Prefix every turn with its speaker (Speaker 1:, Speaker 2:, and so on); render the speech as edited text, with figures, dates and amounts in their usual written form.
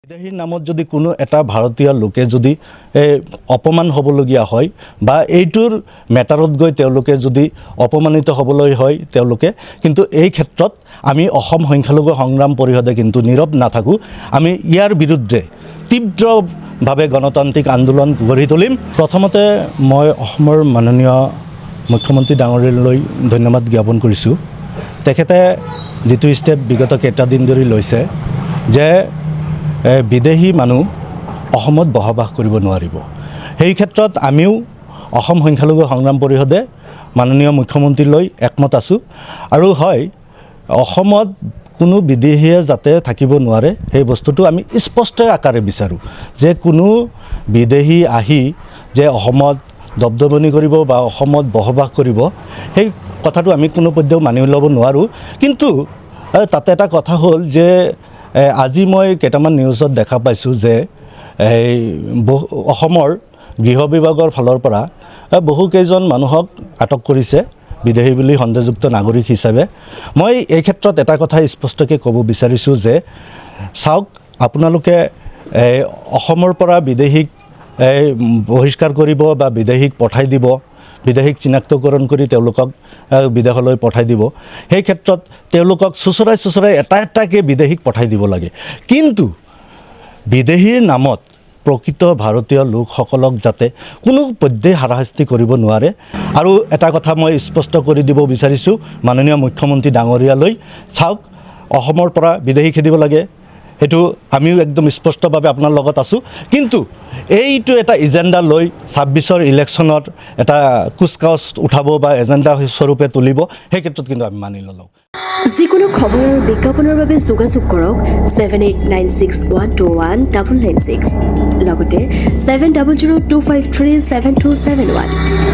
Speaker 1: বিদেশীৰ নামত যদি কোনো এটা ভাৰতীয় লোকে যদি অপমান হ'বলগীয়া হয় বা এইটোৰ মেটাৰত গৈ তেওঁলোকে যদি অপমানিত হ'বলৈ হয় তেওঁলোকে কিন্তু এই ক্ষেত্ৰত আমি অসম সংখ্যালঘু সংগ্ৰাম পৰিষদে কিন্তু নীৰৱ নাথাকোঁ। আমি ইয়াৰ বিৰুদ্ধে তীব্ৰভাৱে গণতান্ত্ৰিক আন্দোলন গঢ়ি তুলিম। প্ৰথমতে মই অসমৰ মাননীয় মুখ্যমন্ত্ৰী ডাঙৰীয়ালৈ ধন্যবাদ জ্ঞাপন কৰিছোঁ। তেখেতে যিটো ষ্টেপ বিগত কেইটাদিন ধৰি লৈছে যে বিদেশী মানুহ অসমত বসবাস কৰিব নোৱাৰিব। সেই ক্ষেত্ৰত আমিও অসম সংখ্যালঘু সংগ্ৰাম পৰিষদে মাননীয় মুখ্যমন্ত্ৰীলৈ একমত আছোঁ আৰু হয় অসমত কোনো বিদেশীয়ে যাতে থাকিব নোৱাৰে সেই বস্তুটো আমি স্পষ্ট আকাৰে বিচাৰোঁ যে কোনো বিদেশী আহি যে অসমত দবদবনি কৰিব বা অসমত বসবাস কৰিব সেই কথাটো আমি কোনো পৰ্যায়ত মানি ল'ব নোৱাৰোঁ। কিন্তু তাতে এটা কথা হ'ল যে আজি মই কেইটামান নিউজত দেখা পাইছোঁ যে অসমৰ গৃহ বিভাগৰ ফালৰ পৰা বহুকেইজন মানুহক আটক কৰিছে বিদেশী বুলি সন্দেহযুক্ত নাগৰিক হিচাপে। মই এই ক্ষেত্ৰত এটা কথা স্পষ্টকৈ ক'ব বিচাৰিছোঁ যে চাওক আপোনালোকে অসমৰ পৰা বিদেশীক বহিষ্কাৰ কৰিব বা বিদেশীক পঠাই দিব, বিদেশীক চিনাক্তকৰণ কৰি তেওঁলোকক বিদেশলৈ পঠাই দিব। সেই ক্ষেত্ৰত তেওঁলোকক চুচৰাই এটাকৈ বিদেশীক পঠাই দিব লাগে। কিন্তু বিদেশীৰ নামত প্ৰকৃত ভাৰতীয় লোকসকলক যাতে কোনো পধ্যেই হাৰাশাস্তি কৰিব নোৱাৰে। আৰু এটা কথা মই স্পষ্ট কৰি দিব বিচাৰিছোঁ মাননীয় মুখ্যমন্ত্ৰী ডাঙৰীয়ালৈ, চাওক অসমৰ পৰা বিদেশী খেদিব লাগে সেইটো আমিও একদম স্পষ্টভাৱে আপোনাৰ লগত আছোঁ। কিন্তু এইটো এটা এজেণ্ডা লৈ 26ৰ ইলেকশ্যনত এটা কুচকাৱাজ উঠাব বা এজেণ্ডা স্বৰূপে তুলিব সেই ক্ষেত্ৰত কিন্তু আমি মানি নলওঁ।
Speaker 2: যিকোনো খবৰ আৰু বিজ্ঞাপনৰ বাবে যোগাযোগ কৰক 7896121996 লগতে 7002537271।